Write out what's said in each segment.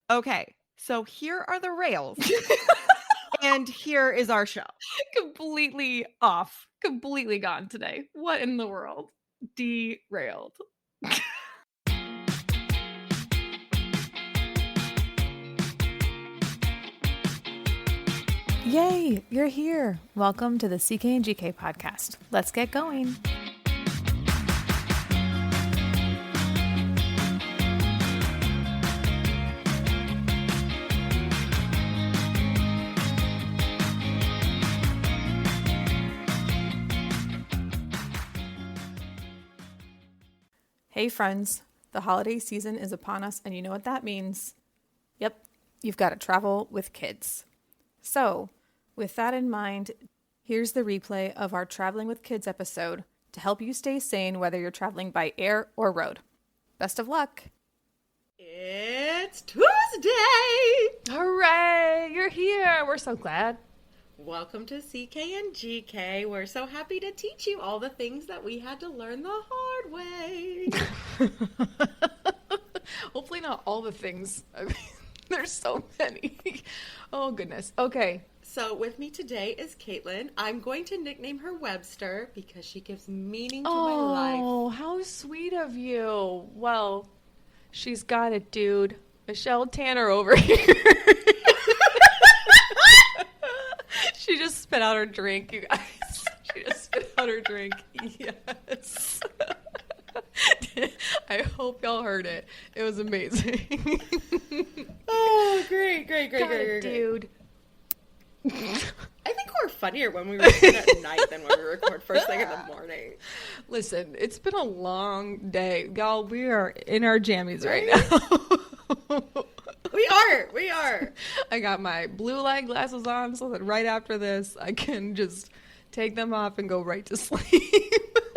Okay, so here are the rails, and here is our show. Completely off. Completely gone today. What in the world? Derailed. Yay, you're here. Welcome to the CK and GK podcast. Let's get going. Hey friends, the holiday season is upon us and you know what that means. Yep, you've got to travel with kids. So, with that in mind, here's the replay of our Traveling with Kids episode to help you stay sane whether you're traveling by air or road. Best of luck! It's Tuesday! Hooray! You're here. We're so glad. Welcome to CK and GK. We're so happy to teach you all the things that we had to learn the hard way. Hopefully not all the things. I mean, there's so many. Oh, goodness. Okay. So with me today is Caitlin. I'm going to nickname her Webster because she gives meaning to my life. Oh, how sweet of you. Well, she's got it, dude. Michelle Tanner over here. She just spit out her drink, you guys. She just spit out her drink. Yes. I hope y'all heard it. It was amazing. Oh, great, dude. I think we're funnier when we record at night than when we record first thing in the morning. Listen, it's been a long day. Y'all, we are in our jammies right now. We are. I got my blue light glasses on so that right after this, I can just take them off and go right to sleep.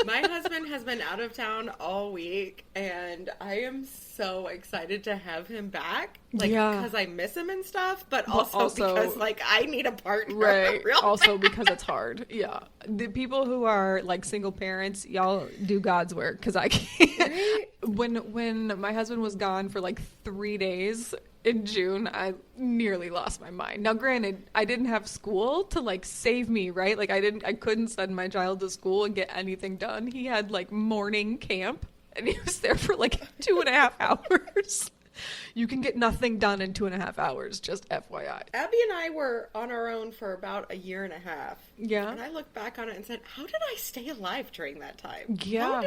My husband has been out of town all week, and I am so excited to have him back. Because I miss him and stuff, but also because, I need a partner. Right. Also because it's hard. Yeah. The people who are, single parents, y'all do God's work, because I can't. Right? When my husband was gone for, 3 days in June, I nearly lost my mind. Now, granted, I didn't have school to save me, right? I couldn't send my child to school and get anything done. He had morning camp, and he was there for 2.5 hours. You can get nothing done in 2.5 hours, just FYI. Abby and I were on our own for about 1.5 years. Yeah. And I looked back on it and said, how did I stay alive during that time? Yeah.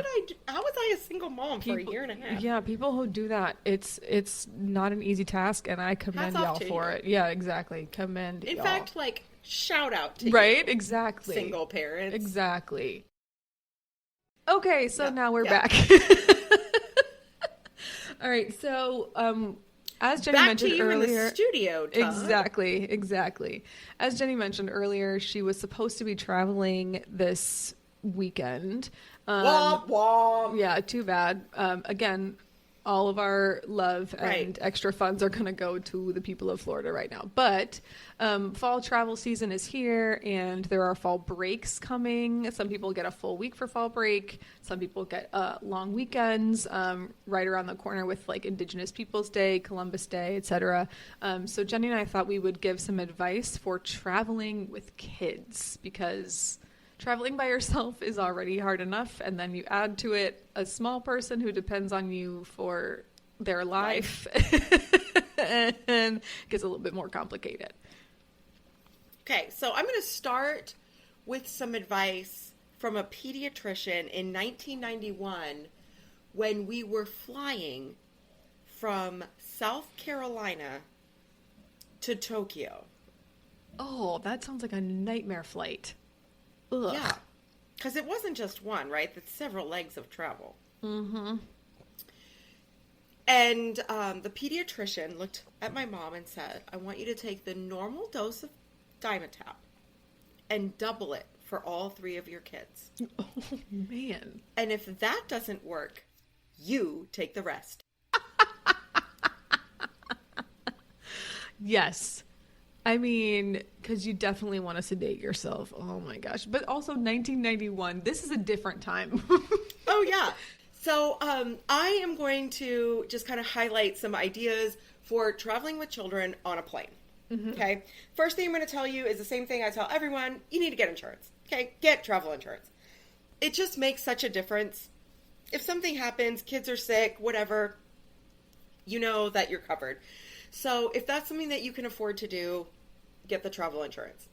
How was I a single mom for 1.5 years? Yeah, people who do that, it's not an easy task, and I commend y'all for it. Yeah, exactly. Commend In y'all. fact, shout out to right? you, Exactly. single parents. Exactly. Okay, so now we're back. All right, so as Jenny mentioned earlier, in the studio, Todd. Exactly. As Jenny mentioned earlier, she was supposed to be traveling this weekend. Womp womp. Yeah, too bad. Again, all of our love and extra funds are going to go to the people of Florida right now. But fall travel season is here, and there are fall breaks coming. Some people get a full week for fall break. Some people get long weekends right around the corner with Indigenous Peoples Day, Columbus Day, etc. So Jenny and I thought we would give some advice for traveling with kids, because traveling by yourself is already hard enough, and then you add to it a small person who depends on you for their life. And it gets a little bit more complicated. Okay, so I'm going to start with some advice from a pediatrician in 1991 when we were flying from South Carolina to Tokyo. Oh, that sounds like a nightmare flight. Ugh. Yeah, because it wasn't just one, right? It's several legs of travel. Mm-hmm. And the pediatrician looked at my mom and said, I want you to take the normal dose of Dimetap and double it for all 3 of your kids. Oh, man. And if that doesn't work, you take the rest. Yes. I mean, because you definitely want to sedate yourself. Oh, my gosh. But also 1991. This is a different time. Oh, yeah. So I am going to just kind of highlight some ideas for traveling with children on a plane. Okay. First thing I'm going to tell you is the same thing I tell everyone. You need to get insurance. Okay. Get travel insurance. It just makes such a difference. If something happens, kids are sick, whatever, you know that you're covered. So if that's something that you can afford to do, get the travel insurance.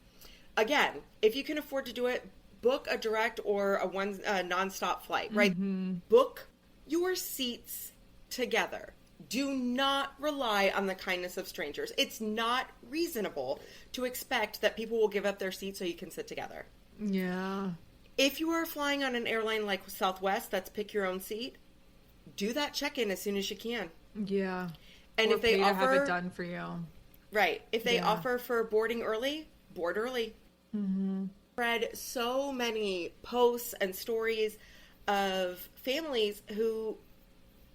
Again, if you can afford to do it, book a direct or a nonstop flight, right? Book your seats together. Do not rely on the kindness of strangers. It's not reasonable to expect that people will give up their seats so you can sit together. Yeah. If you are flying on an airline like Southwest, that's pick your own seat, do that check-in as soon as you can. Yeah. And or if they pay to have offer it done for you. Right. If they offer for boarding early, board early. Read so many posts and stories of families who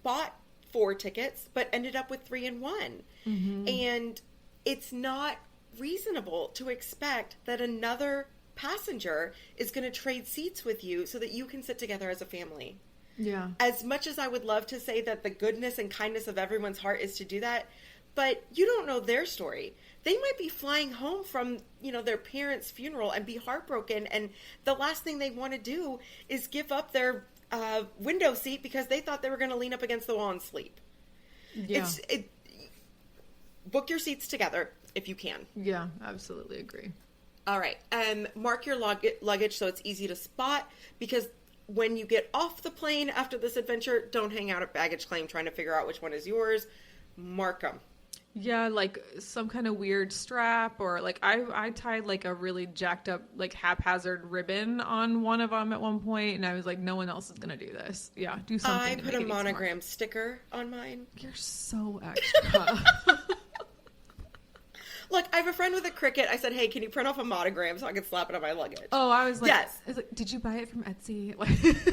bought 4 tickets but ended up with 3 in 1. And it's not reasonable to expect that another passenger is going to trade seats with you so that you can sit together as a family. Yeah. As much as I would love to say that the goodness and kindness of everyone's heart is to do that, but you don't know their story. They might be flying home from, their parents' funeral and be heartbroken, and the last thing they want to do is give up their window seat because they thought they were going to lean up against the wall and sleep. Yeah. Book your seats together if you can. Yeah, absolutely agree. All right. Mark your luggage so it's easy to spot, because when you get off the plane after this adventure, don't hang out at baggage claim trying to figure out which one is yours. Mark them. Yeah, like some kind of weird strap, or like I tied like a really jacked up, like haphazard ribbon on one of them at one point, and I was like, no one else is going to do this. Yeah, do something. I put a monogram sticker on mine. You're so extra. Look, I have a friend with a Cricut. I said, hey, can you print off a monogram so I can slap it on my luggage? Oh, I was like, yes. I was like, did you buy it from Etsy?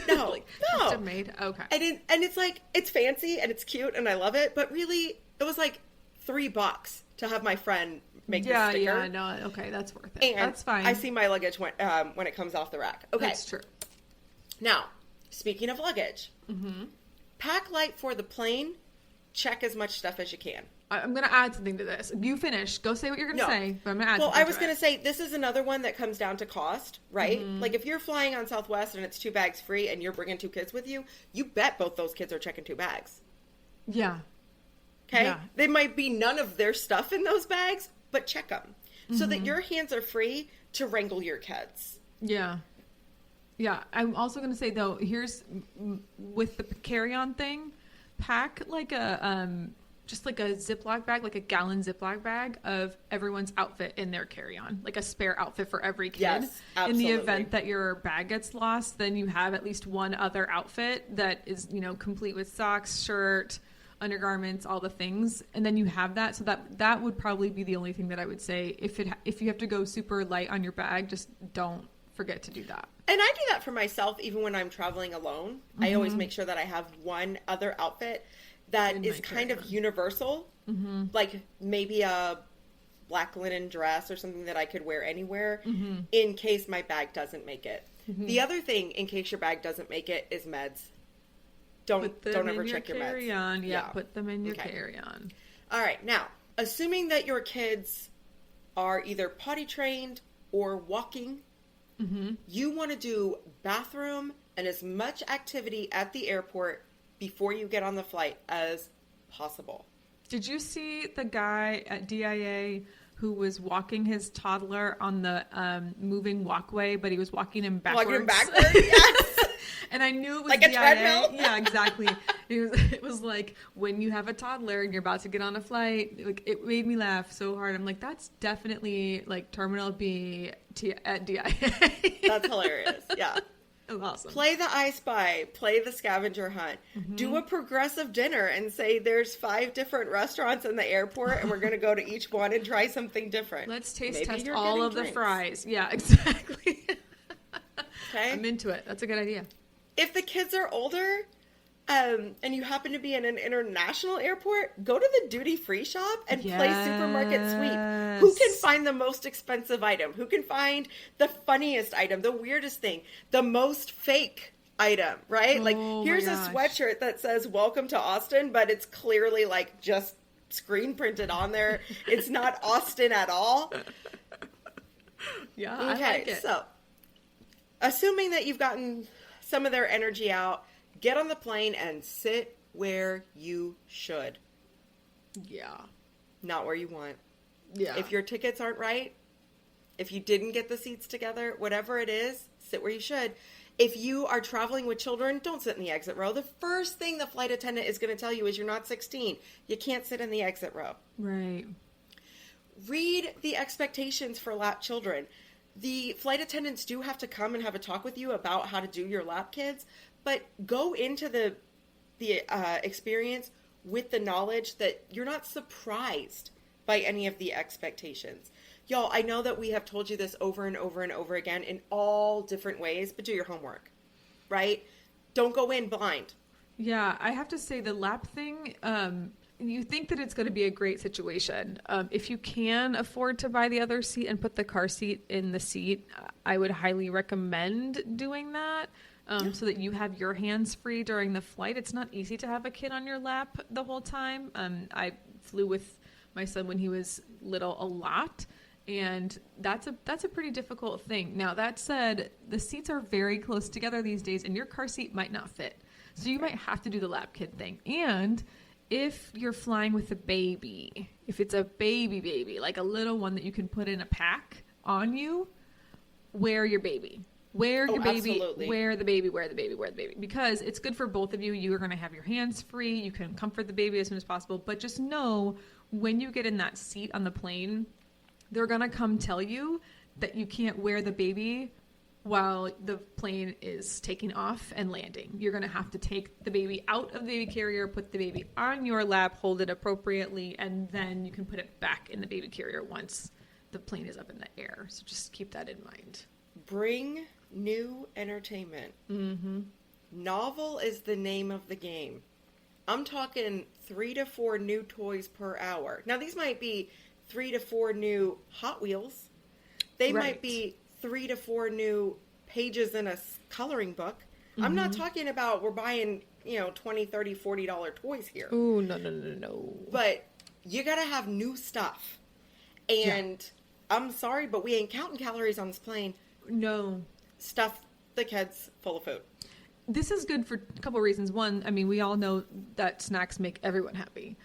No, like, no. Custom made? Okay. And it's like, it's fancy and it's cute and I love it, but really, it was like $3 to have my friend make the sticker. Yeah, no, okay, that's worth it. And that's fine. I see my luggage when it comes off the rack. Okay. That's true. Now, speaking of luggage, pack light for the plane. Check as much stuff as you can. I'm going to add something to this. You finish. Go say what you're going to say, but I'm going to add something. Well, I was going to say, this is another one that comes down to cost, right? Like, if you're flying on Southwest and it's 2 bags free and you're bringing 2 kids with you, you bet both those kids are checking 2 bags. Yeah. Okay? Yeah. There might be none of their stuff in those bags, but check them so that your hands are free to wrangle your kids. Yeah. Yeah. I'm also going to say, though, here's with the carry-on thing, pack like a just like a Ziploc bag, like a gallon Ziploc bag of everyone's outfit in their carry-on, like a spare outfit for every kid. Yes, absolutely. In the event that your bag gets lost, then you have at least one other outfit that is, complete with socks, shirt, undergarments, all the things, and then you have that. So that would probably be the only thing that I would say. If you have to go super light on your bag, just don't forget to do that. And I do that for myself even when I'm traveling alone. I always make sure that I have one other outfit that is kind of universal, like maybe a black linen dress or something that I could wear anywhere in case my bag doesn't make it. The other thing, in case your bag doesn't make it, is meds. Don't ever check your meds. Yeah, put them in your carry-on. All right, now, assuming that your kids are either potty trained or walking, you want to do bathroom and as much activity at the airport before you get on the flight as possible. Did you see the guy at DIA who was walking his toddler on the moving walkway, but he was walking him backwards? Walking him backwards, yes. And I knew it was like DIA. A treadmill? Yeah, exactly. It was like when you have a toddler and you're about to get on a flight, like it made me laugh so hard. I'm like, that's definitely like Terminal B at DIA. That's hilarious. Yeah. That's awesome. Play the I Spy. Play the scavenger hunt. Do a progressive dinner and say there's 5 different restaurants in the airport and we're going to go to each one and try something different. Let's taste Maybe test you're all getting of drinks. the fries. Yeah, exactly. Okay. I'm into it. That's a good idea. If the kids are older, and you happen to be in an international airport, go to the duty-free shop and play Supermarket Sweep. Who can find the most expensive item? Who can find the funniest item, the weirdest thing, the most fake item, right? Oh, like, here's a my gosh. sweatshirt that says, welcome to Austin, but it's clearly, like, just screen printed on there. It's not Austin at all. Yeah, Okay, I like it. so assuming that you've gotten some of their energy out, get on the plane and sit where you should, Yeah. not where you want. Yeah. If your tickets aren't right, if you didn't get the seats together, whatever it is, sit where you should. If you are traveling with children, don't sit in the exit row. The first thing the flight attendant is going to tell you is you're not 16. You can't sit in the exit row. Right. Read the expectations for lap children. The flight attendants do have to come and have a talk with you about how to do your lap kids, but go into the experience with the knowledge that you're not surprised by any of the expectations. Y'all, I know that we have told you this over and over and over again in all different ways, but do your homework, right? Don't go in blind. Yeah, I have to say the lap thing, you think that it's going to be a great situation. If you can afford to buy the other seat and put the car seat in the seat, I would highly recommend doing that so that you have your hands free during the flight. It's not easy to have a kid on your lap the whole time. I flew with my son when he was little a lot. And that's a pretty difficult thing. Now, that said, the seats are very close together these days, and your car seat might not fit. So you might have to do the lap kid thing. And if you're flying with a baby, if it's a baby, like a little one that you can put in a pack on you, wear your baby. Wear your baby, absolutely. wear the baby. Because it's good for both of you. You are going to have your hands free. You can comfort the baby as soon as possible. But just know when you get in that seat on the plane, they're going to come tell you that you can't wear the baby while the plane is taking off and landing. You're going to have to take the baby out of the baby carrier, put the baby on your lap, hold it appropriately, and then you can put it back in the baby carrier once the plane is up in the air. So just keep that in mind. Bring new entertainment. Mm-hmm. Novel is the name of the game. I'm talking 3 to 4 new toys per hour. Now, these might be 3 to 4 new Hot Wheels. They might be 3 to 4 new pages in a coloring book. Mm-hmm. I'm not talking about we're buying, $20, $30, $40 toys here. Ooh, no. But you got to have new stuff. And I'm sorry, but we ain't counting calories on this plane. No. Stuff the kids full of food. This is good for a couple of reasons. One, I mean, we all know that snacks make everyone happy.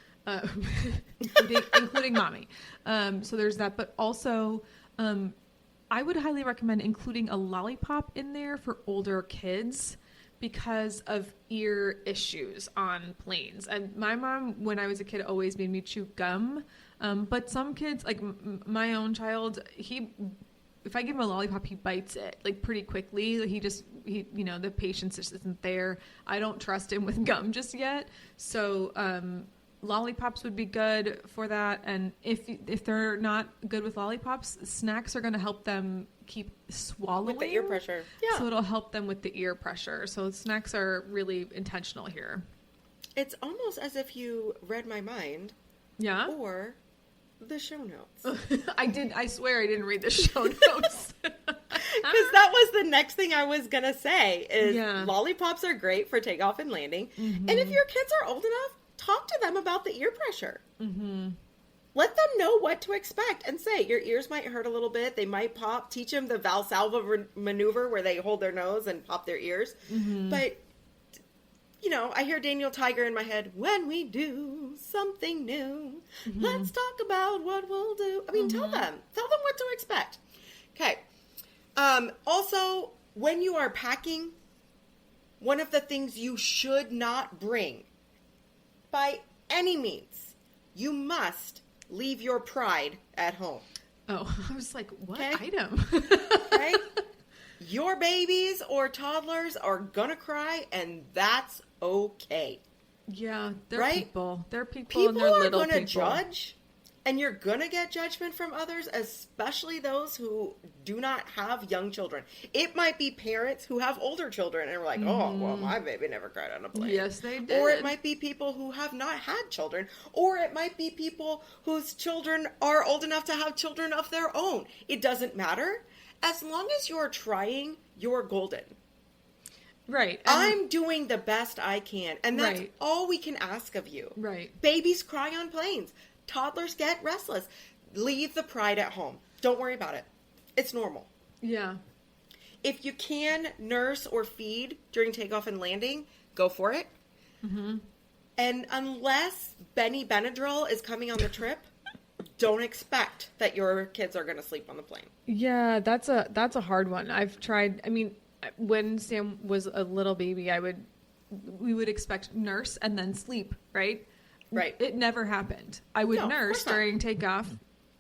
Including mommy. So there's that. But also, I would highly recommend including a lollipop in there for older kids because of ear issues on planes. And my mom, when I was a kid, always made me chew gum. But some kids, like my own child, if I give him a lollipop, he bites it like pretty quickly. The patience just isn't there. I don't trust him with gum just yet. So, lollipops would be good for that. And if they're not good with lollipops, snacks are going to help them keep swallowing. With the ear pressure. Yeah. So it'll help them with the ear pressure. So snacks are really intentional here. It's almost as if you read my mind. Yeah. Or the show notes. I swear I didn't read the show notes. Because that was the next thing I was going to say is lollipops are great for takeoff and landing. Mm-hmm. And if your kids are old enough, talk to them about the ear pressure. Mm-hmm. Let them know what to expect and say, your ears might hurt a little bit. They might pop. Teach them the Valsalva maneuver where they hold their nose and pop their ears. Mm-hmm. But, I hear Daniel Tiger in my head, when we do something new, let's talk about what we'll do. I mean, tell them what to expect. Okay. Also, when you are packing, one of the things you should not bring, by any means, you must leave your pride at home. Oh, I was like, what item? Okay? Your babies or toddlers are gonna cry, and that's okay. Yeah, they're right? people. They're people. People and they're are little gonna people. judge, and you're gonna get judgment from others, especially those who do not have young children. It might be parents who have older children and are like, oh, well, my baby never cried on a plane. Yes, they did. Or it might be people who have not had children. Or it might be people whose children are old enough to have children of their own. It doesn't matter. As long as you're trying, you're golden. Right. I'm doing the best I can. And that's Right. all we can ask of you. Right. Babies cry on planes. Toddlers get restless. Leave the pride at home. Don't worry about it. It's normal. Yeah. If you can nurse or feed during takeoff and landing, go for it. Mm-hmm. And unless Benny Benadryl is coming on the trip, don't expect that your kids are going to sleep on the plane. Yeah, that's a hard one. I've tried. I mean, when Sam was a little baby, we would expect nurse and then sleep, right? Right. It never happened. I would No, of nurse course not. during takeoff,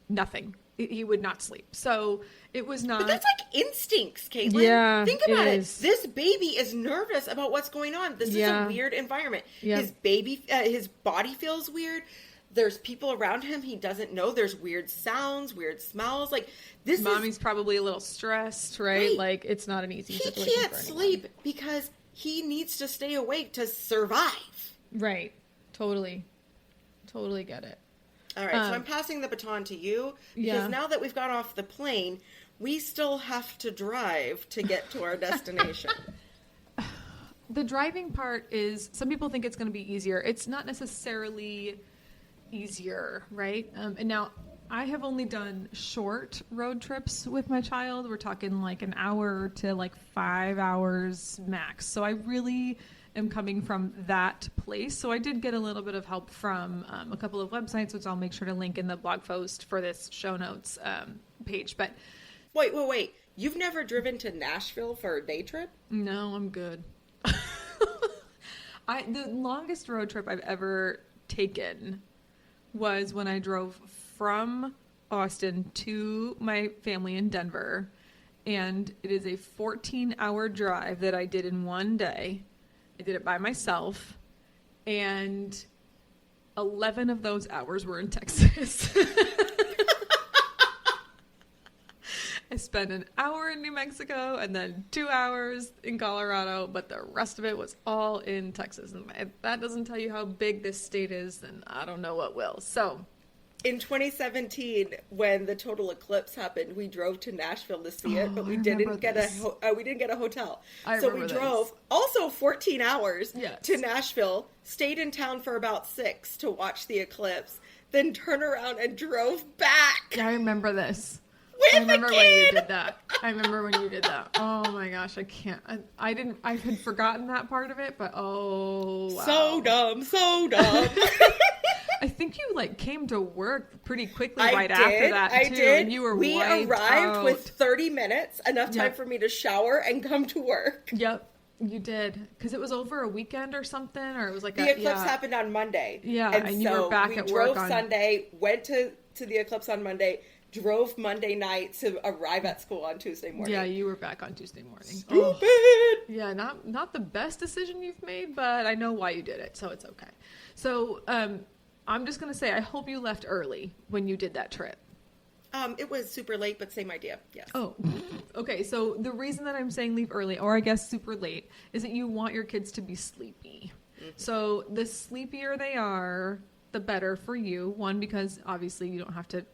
nothing. He would not sleep. So it was not. But that's like instincts, Caitlin. Yeah, Think about it it. is. This baby is nervous about what's going on. This Yeah. is a weird environment. Yeah. His body feels weird. There's people around him he doesn't know. There's weird sounds, weird smells. Like this Mommy's probably a little stressed, right? Right. Like it's not an easy he situation. can't for anyone. sleep because he needs to stay awake to survive. Right. Totally get it. All right, so I'm passing the baton to you because Yeah. now that we've got off the plane, we still have to drive to get to our destination. The driving part is, some people think it's going to be easier. It's not necessarily easier, right? And now I have only done short road trips with my child. We're talking like an hour to like 5 hours max. So I really am coming from that place. So I did get a little bit of help from a couple of websites, which I'll make sure to link in the blog post for this show notes page. But Wait. You've never driven to Nashville for a day trip? no, I'm good. The longest road trip I've ever taken was when I drove from Austin to my family in Denver. And it is a 14-hour drive that I did in one day. I did it by myself. And 11 of those hours were in Texas. I spent an hour in New Mexico and then 2 hours in Colorado, but the rest of it was all in Texas. And if that doesn't tell you how big this state is, then I don't know what will. So, In 2017, when the total eclipse happened, we drove to Nashville to see it, but we I didn't remember get this. we didn't get a hotel. I So we remember drove also 14 hours Yes. to Nashville, stayed in town for about 6 to watch the eclipse, then turned around and drove back. I remember this. With I remember the when you kid. did that. I remember when you did that. Oh my gosh, I can't. I had forgotten that part of it, but oh, wow. So dumb. I think you like came to work pretty quickly I right did, after that I too, did. and you were we wiped arrived out. with 30 minutes, enough time Yep. for me to shower and come to work. Yep, you did, because it was over a weekend or something, or it was like The eclipse happened on Monday. Yeah, and you were back we at drove work on Sunday, went to the eclipse on Monday, drove Monday night to arrive at school on Tuesday morning. Yeah, you were back on Tuesday morning. Stupid! Oh, yeah, not the best decision you've made, but I know why you did it, so it's okay. So, I'm just gonna say, I hope you left early when you did that trip. It was super late, but same idea. Yes. Oh, okay. So the reason that I'm saying leave early, or I guess super late, is that you want your kids to be sleepy. Mm-hmm. So the sleepier they are, the better for you. One, because obviously you don't have to,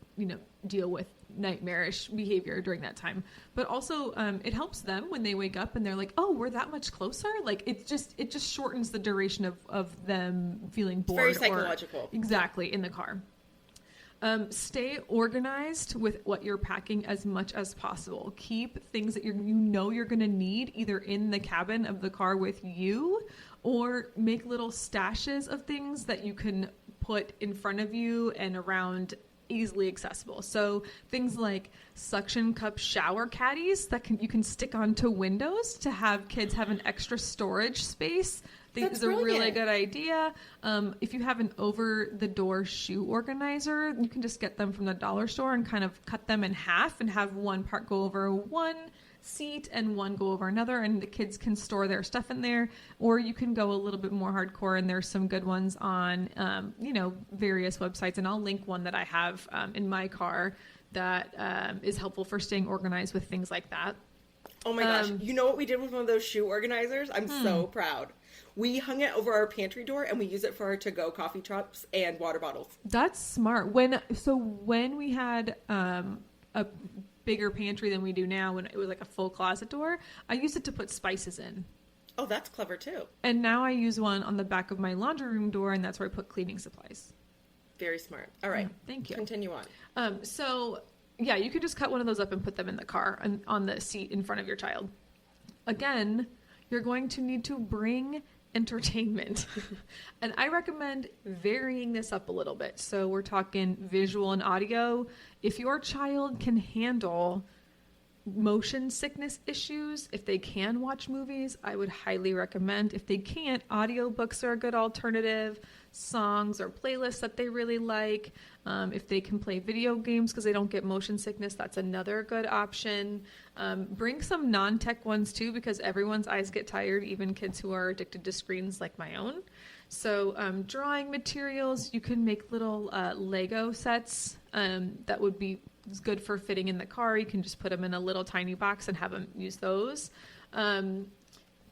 deal with nightmarish behavior during that time. But also, it helps them when they wake up and they're like, "Oh, we're that much closer." Like it just shortens the duration of them feeling bored. Very psychological. Exactly, in the car. Stay organized with what you're packing as much as possible. Keep things that you're going to need either in the cabin of the car with you, or make little stashes of things that you can put in front of you and around, easily accessible. So things like suction cup shower caddies that you can stick onto windows to have kids have an extra storage space. I think That's is a really brilliant. good idea. If you have an over-the-door shoe organizer, you can just get them from the dollar store and kind of cut them in half and have one part go over one seat and one go over another, and the kids can store their stuff in there. Or you can go a little bit more hardcore, and there's some good ones on, various websites. And I'll link one that I have in my car that is helpful for staying organized with things like that. Oh my gosh. You know what we did with one of those shoe organizers? I'm so proud. We hung it over our pantry door and we use it for our to-go coffee cups and water bottles. That's smart. When we had a bigger pantry than we do now, when it was like a full closet door, I used it to put spices in. Oh, that's clever too. And now I use one on the back of my laundry room door, and that's where I put cleaning supplies. Very smart. All right. Thank you. Continue on. So yeah, you could just cut one of those up and put them in the car and on the seat in front of your child. Again, you're going to need to bring entertainment. And I recommend varying this up a little bit. So we're talking visual and audio. If your child can handle motion sickness issues, if they can watch movies, I would highly recommend. If they can't, audiobooks are a good alternative. Songs or playlists that they really like. If they can play video games because they don't get motion sickness, that's another good option. Bring some non-tech ones too, because everyone's eyes get tired, even kids who are addicted to screens like my own. So drawing materials, you can make little Lego sets that would be good for fitting in the car. You can just put them in a little tiny box and have them use those.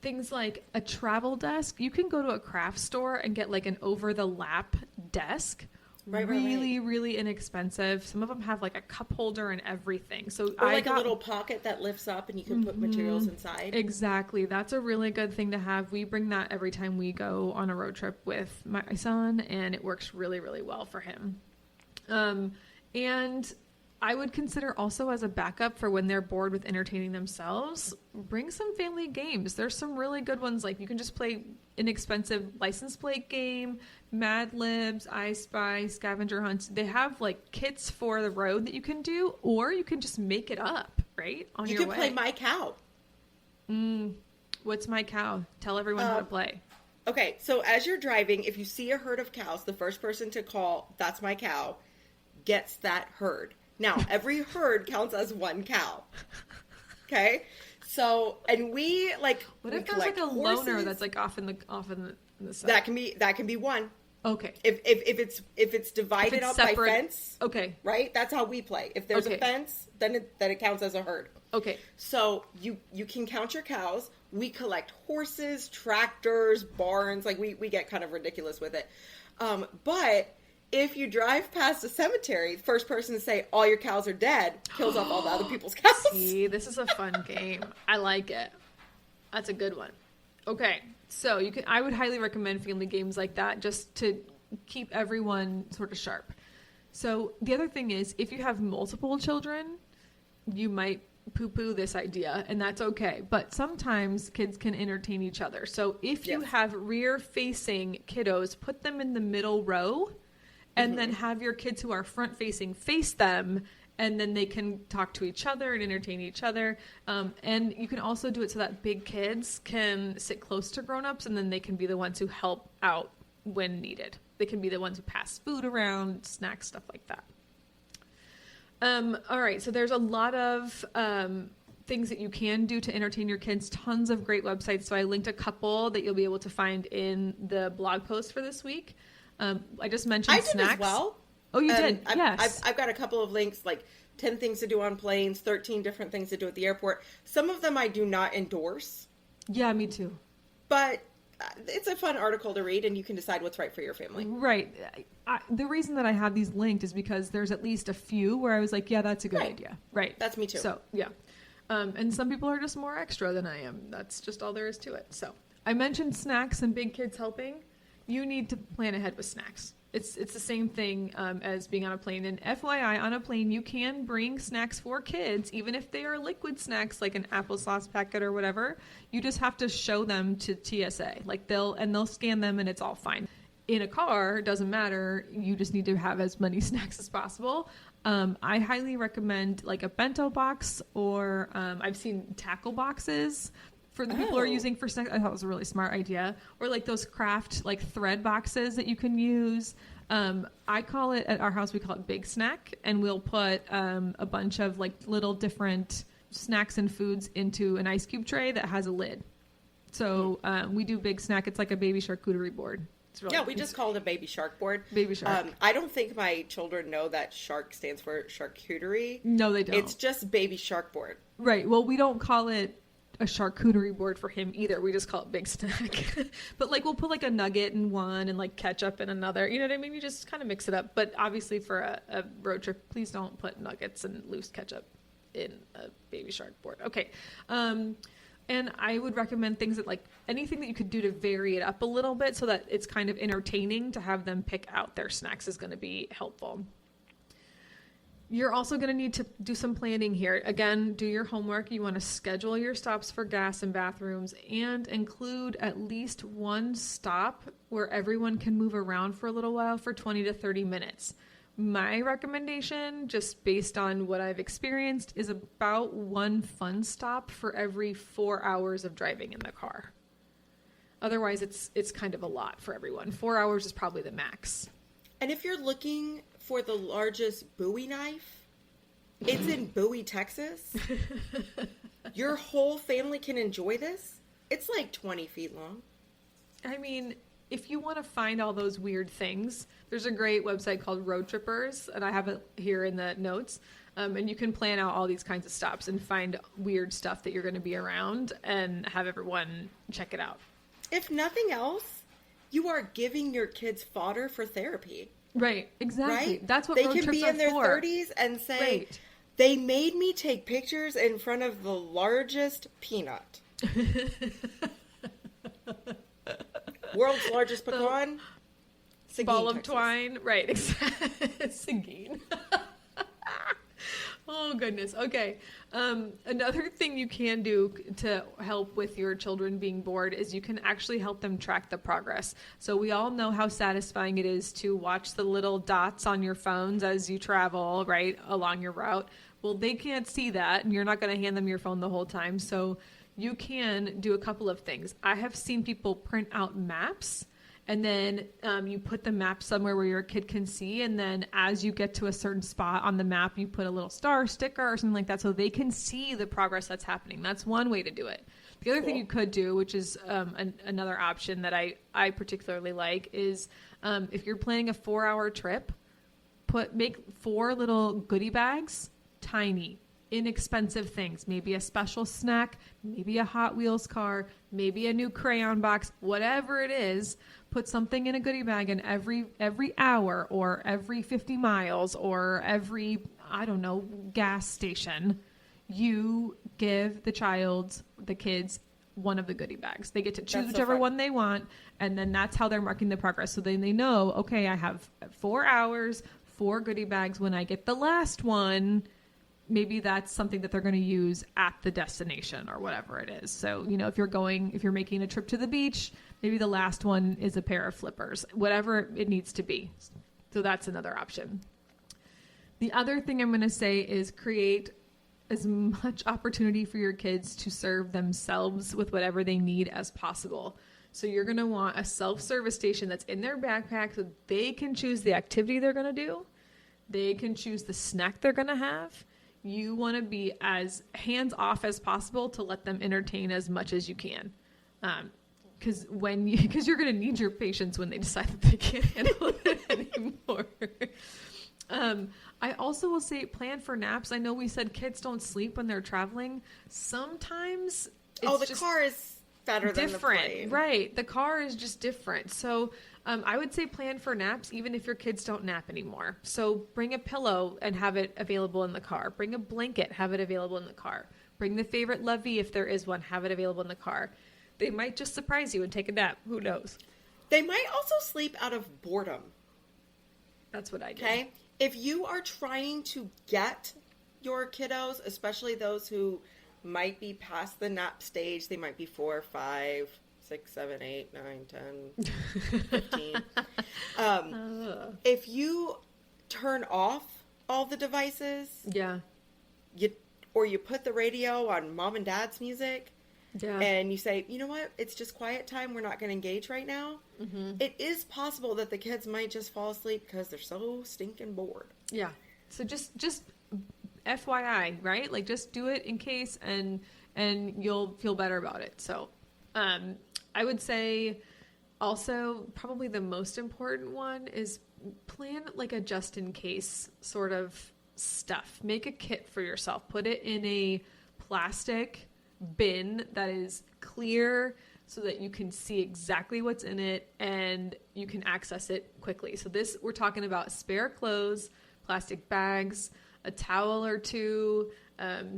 Things like a travel desk. You can go to a craft store and get like an over-the-lap desk. Really inexpensive. Some of them have like a cup holder and everything. So or like a little pocket that lifts up and you can put materials inside. Exactly. That's a really good thing to have. We bring that every time we go on a road trip with my son, and it works really well for him. And I would consider also as a backup for when they're bored with entertaining themselves, bring some family games. There's some really good ones. Like you can just play inexpensive license plate game, Mad Libs, I Spy, Scavenger Hunts. They have like kits for the road that you can do, or you can just make it up, right? On your way. You can play My Cow. What's My Cow? Tell everyone how to play. Okay, so as you're driving, if you see a herd of cows, the first person to call, "That's my cow," gets that herd. Now, every herd counts as one cow. Okay? So, and we like what we if there's like a horses. loner that's like off in the side? That can be one. Okay. If it's divided up by fence. Okay. Right? That's how we play. If there's a fence, then it counts as a herd. Okay. So you can count your cows. We collect horses, tractors, barns. Like we get kind of ridiculous with it. But if you drive past a cemetery, the first person to say all your cows are dead kills off all the other people's cows. See, this is a fun game. I like it. That's a good one. Okay, so I would highly recommend family games like that just to keep everyone sort of sharp. So the other thing is, if you have multiple children, you might poo-poo this idea, and that's okay. But sometimes kids can entertain each other. So if you have rear-facing kiddos, put them in the middle row, and then have your kids who are front-facing face them, and then they can talk to each other and entertain each other. And you can also do it so that big kids can sit close to grown-ups, and then they can be the ones who help out when needed. They can be the ones who pass food around, snacks, stuff like that. All right, so there's a lot of things that you can do to entertain your kids. Tons of great websites. So I linked a couple that you'll be able to find in the blog post for this week. I just mentioned snacks. I did as well. Oh, you did? Yes. I've got a couple of links, like 10 things to do on planes, 13 different things to do at the airport. Some of them I do not endorse. Yeah, me too. But it's a fun article to read, and you can decide what's right for your family. Right. The reason that I have these linked is because there's at least a few where I was like, yeah, that's a good idea. Right. That's me too. So, yeah. And some people are just more extra than I am. That's just all there is to it. So I mentioned snacks and big kids helping. You need to plan ahead with snacks. It's the same thing as being on a plane. And FYI, on a plane, you can bring snacks for kids, even if they are liquid snacks like an applesauce packet or whatever. You just have to show them to TSA. Like they'll scan them and it's all fine. In a car, doesn't matter. You just need to have as many snacks as possible. I highly recommend like a bento box, or I've seen tackle boxes for the people who are using for snacks. I thought it was a really smart idea. Or like those craft like thread boxes that you can use. I call it, at our house, we call it Big Snack, and we'll put a bunch of like little different snacks and foods into an ice cube tray that has a lid. So we do Big Snack. It's like a baby charcuterie board. Really, we just call it a baby shark board. Baby shark. I don't think my children know that shark stands for charcuterie. No, they don't. It's just baby shark board. Right. Well, we don't call it a charcuterie board for him either. We just call it Big Snack. But like we'll put like a nugget in one and like ketchup in another. You know what I mean? You just kind of mix it up. But obviously for a road trip, please don't put nuggets and loose ketchup in a baby shark board. Okay. And I would recommend things that like anything that you could do to vary it up a little bit so that it's kind of entertaining to have them pick out their snacks is going to be helpful. You're also going to need to do some planning here. Again, do your homework. You want to schedule your stops for gas and bathrooms and include at least one stop where everyone can move around for a little while for 20 to 30 minutes. My recommendation, just based on what I've experienced, is about one fun stop for every 4 hours of driving in the car. Otherwise, it's kind of a lot for everyone. 4 hours is probably the max. And if you're looking for the largest Bowie knife, it's in Bowie, Texas. Your whole family can enjoy this. It's like 20 feet long. I mean, if you want to find all those weird things, there's a great website called Road Trippers, and I have it here in the notes. And you can plan out all these kinds of stops and find weird stuff that you're going to be around and have everyone check it out. If nothing else, you are giving your kids fodder for therapy. Right, exactly. Right? That's what they road can trips be are in their for. 30s and say, Right. They made me take pictures in front of the largest peanut. World's largest pecan. Seguin, Ball of Texas. twine. Right, exactly. Seguin. Oh, goodness. Okay. Another thing you can do to help with your children being bored is you can actually help them track the progress. So we all know how satisfying it is to watch the little dots on your phones as you travel, right, along your route. Well, they can't see that, and you're not going to hand them your phone the whole time. So you can do a couple of things. I have seen people print out maps, and then you put the map somewhere where your kid can see, and then as you get to a certain spot on the map, you put a little star sticker or something like that so they can see the progress that's happening. That's one way to do it. The other thing you could do, which is another option that I particularly like, is if you're planning a 4-hour trip, make 4 little goodie bags, tiny, inexpensive things, maybe a special snack, maybe a Hot Wheels car, maybe a new crayon box, whatever it is. Put something in a goodie bag, and every hour or every 50 miles or every, I don't know, gas station, you give the kids one of the goodie bags. They get to choose whichever one they want, and then that's how they're marking the progress. So then they know, okay, I have 4 hours, 4 goodie bags. When I get the last one, maybe that's something that they're going to use at the destination or whatever it is. So, if you're making a trip to the beach, maybe the last one is a pair of flippers, whatever it needs to be. So that's another option. The other thing I'm going to say is create as much opportunity for your kids to serve themselves with whatever they need as possible. So you're going to want a self-service station that's in their backpack so they can choose the activity they're going to do. They can choose the snack they're going to have. You want to be as hands-off as possible to let them entertain as much as you can. Because you're going to need your patience when they decide that they can't handle it anymore. I also will say plan for naps. I know we said kids don't sleep when they're traveling. Sometimes it's the car is better than the plane. Right. The car is just different. So I would say plan for naps even if your kids don't nap anymore. So bring a pillow and have it available in the car. Bring a blanket, have it available in the car. Bring the favorite lovey if there is one, have it available in the car. They might just surprise you and take a nap. Who knows? They might also sleep out of boredom. That's what I do. Okay? If you are trying to get your kiddos, especially those who might be past the nap stage, they might be 4, 5, 6, 7, 8, 9, 10, 15. If you turn off all the devices, you put the radio on mom and dad's music, and you say, you know what, it's just quiet time, we're not going to engage right now. Mm-hmm. It is possible that the kids might just fall asleep because they're so stinking bored. Yeah. So just FYI, right? Like just do it in case and you'll feel better about it. So I would say also probably the most important one is plan like a just in case sort of stuff. Make a kit for yourself. Put it in a plastic bin that is clear so that you can see exactly what's in it and you can access it quickly. So we're talking about spare clothes, plastic bags, a towel or two,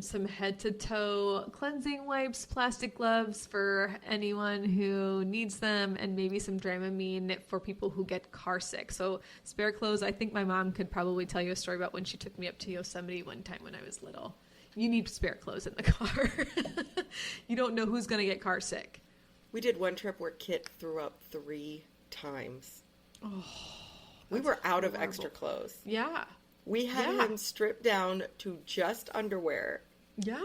some head to toe cleansing wipes, plastic gloves for anyone who needs them, and maybe some Dramamine for people who get car sick. So spare clothes. I think my mom could probably tell you a story about when she took me up to Yosemite one time when I was little. You need spare clothes in the car. You don't know who's going to get car sick. We did one trip where Kit threw up 3 times. Oh, we were out of extra clothes. Yeah. We had him stripped down to just underwear. Yeah.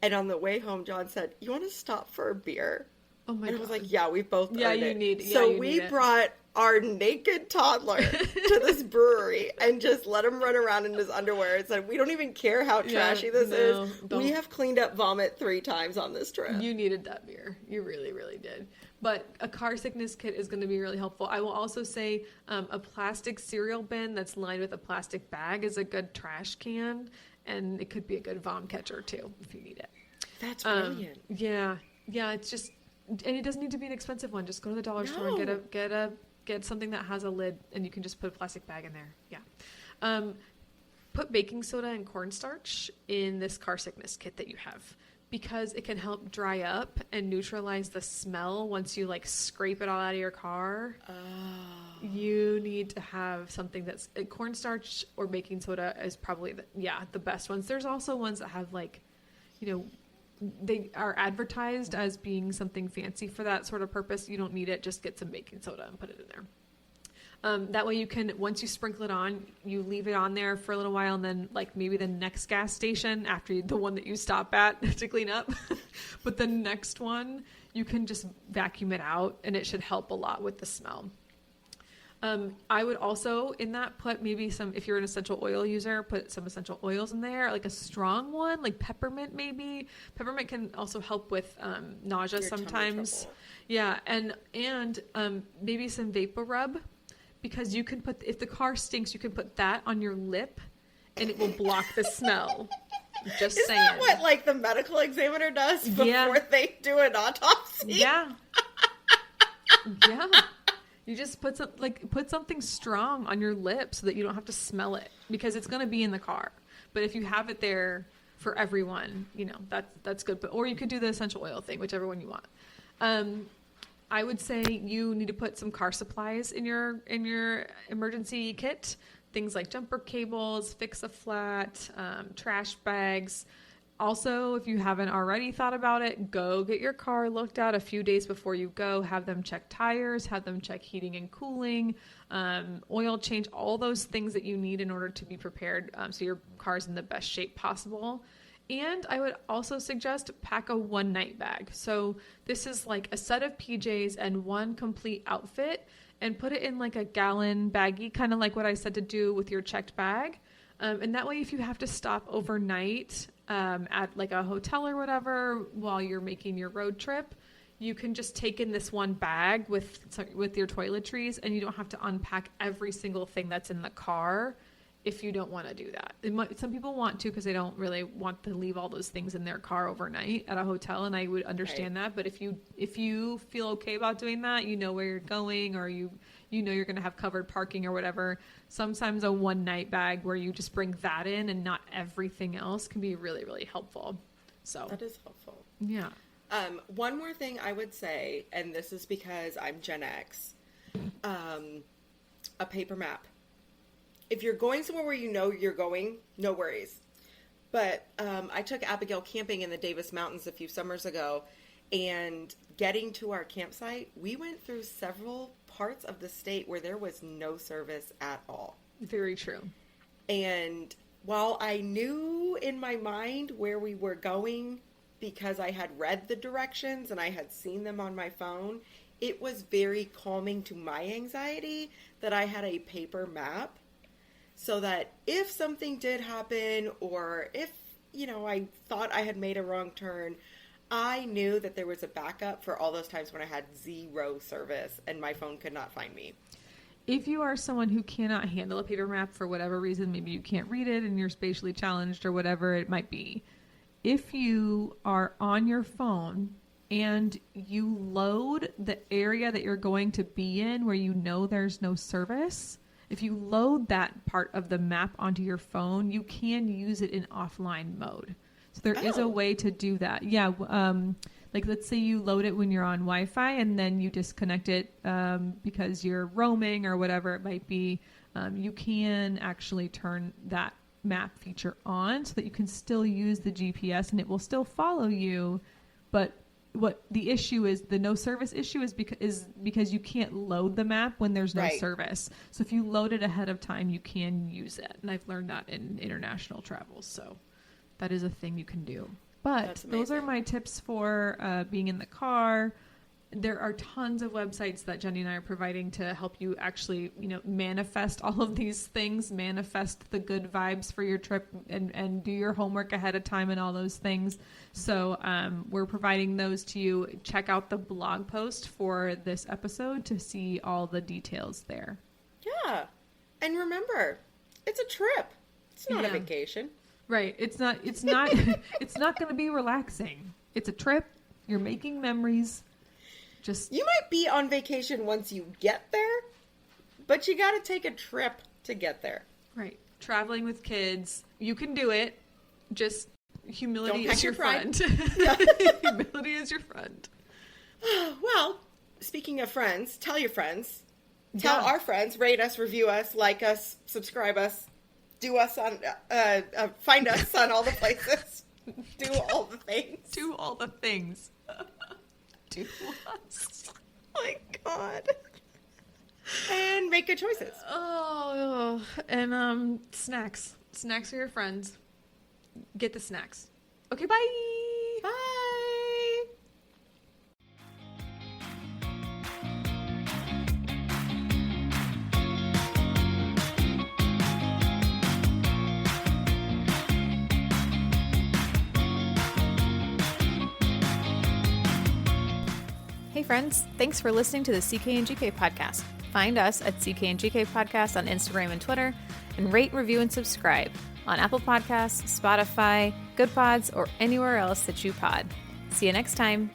And on the way home, John said, "You want to stop for a beer?" Oh my God. And I was like, "Yeah, we both Yeah, earned you it." need. Yeah, so you we need it. brought our naked toddler to this brewery and just let him run around in his underwear and said, "We don't even care how trashy this is. Don't. We have cleaned up vomit 3 times on this trip." You needed that beer. You really, really did. But a car sickness kit is going to be really helpful. I will also say a plastic cereal bin that's lined with a plastic bag is a good trash can, and it could be a good vom catcher too if you need it. That's brilliant. Yeah. It's just, and it doesn't need to be an expensive one. Just go to the dollar store and get something that has a lid, and you can just put a plastic bag in there. Yeah. Put baking soda and cornstarch in this car sickness kit that you have, because it can help dry up and neutralize the smell once you like scrape it all out of your car. Oh. You need to have something that's cornstarch or baking soda is probably the best ones. There's also ones that have like, they are advertised as being something fancy for that sort of purpose. You don't need it. Just get some baking soda and put it in there. That way you can, once you sprinkle it on, you leave it on there for a little while, and then like maybe the next gas station after the one that you stop at to clean up, but the next one, you can just vacuum it out, and it should help a lot with the smell. I would also in that put maybe some, if you're an essential oil user, put some essential oils in there, like a strong one, like peppermint maybe. Peppermint can also help with nausea sometimes. Yeah, and maybe some vapor rub. Because you can put, if the car stinks, you can put that on your lip and it will block the smell. Just saying. Isn't that what like the medical examiner does before they do an autopsy? Yeah. Yeah. You just put something strong on your lip so that you don't have to smell it, because it's going to be in the car. But if you have it there for everyone, that's good. Or you could do the essential oil thing, whichever one you want. I would say you need to put some car supplies in your emergency kit. Things like jumper cables, fix-a-flat, trash bags. Also, if you haven't already thought about it, go get your car looked at a few days before you go. Have them check tires, have them check heating and cooling, oil change, all those things that you need in order to be prepared so your car's in the best shape possible. And I would also suggest pack a one-night bag. So this is like a set of PJs and one complete outfit, and put it in like a gallon baggie, kind of like what I said to do with your checked bag. And that way, if you have to stop overnight at like a hotel or whatever while you're making your road trip, you can just take in this one bag with your toiletries, and you don't have to unpack every single thing that's in the car. If you don't want to do that, some people want to, because they don't really want to leave all those things in their car overnight at a hotel, and I would understand that. But if you feel okay about doing that, you know where you're going, or you know you're going to have covered parking or whatever. Sometimes a one night bag where you just bring that in and not everything else can be really, really helpful. So that is helpful. Yeah. One more thing I would say, and this is because I'm Gen X, a paper map. If you're going somewhere where you know you're going, no worries. But I took Abigail camping in the Davis Mountains a few summers ago, and getting to our campsite, we went through several parts of the state where there was no service at all. Very true. And while I knew in my mind where we were going because I had read the directions and I had seen them on my phone, it was very calming to my anxiety that I had a paper map. So that if something did happen, or if, I thought I had made a wrong turn, I knew that there was a backup for all those times when I had zero service and my phone could not find me. If you are someone who cannot handle a paper map for whatever reason, maybe you can't read it and you're spatially challenged or whatever it might be, if you are on your phone and you load the area that you're going to be in where you know there's no service, if you load that part of the map onto your phone, you can use it in offline mode. So there is a way to do that. Yeah. Like let's say you load it when you're on Wi-Fi and then you disconnect it because you're roaming or whatever it might be. You can actually turn that map feature on so that you can still use the GPS and it will still follow you. But what the issue is, the no service issue is because you can't load the map when there's no service. So if you load it ahead of time, you can use it. And I've learned that in international travel. So that is a thing you can do. But those are my tips for being in the car. There are tons of websites that Jenny and I are providing to help you actually, manifest all of these things, manifest the good vibes for your trip and do your homework ahead of time and all those things. So we're providing those to you. Check out the blog post for this episode to see all the details there. Yeah. And remember, it's a trip. It's not a vacation. Right. It's not it's not going to be relaxing. It's a trip. You're making memories. You might be on vacation once you get there, but you got to take a trip to get there. Right. Traveling with kids. You can do it. Just humility is your friend. Humility is your friend. Well, speaking of friends, tell your friends. Tell our friends. Rate us, review us, like us, subscribe us. Do us on, find us on all the places. Do all the things. Do all the things. Do us. Oh my God. And make good choices. Oh, and snacks. Snacks are your friends. Get the snacks. Okay, bye. Bye. Hey friends, thanks for listening to the CK and GK podcast. Find us at CK and GK podcast on Instagram and Twitter, and rate, review, and subscribe on Apple Podcasts, Spotify, Good Pods, or anywhere else that you pod. See you next time.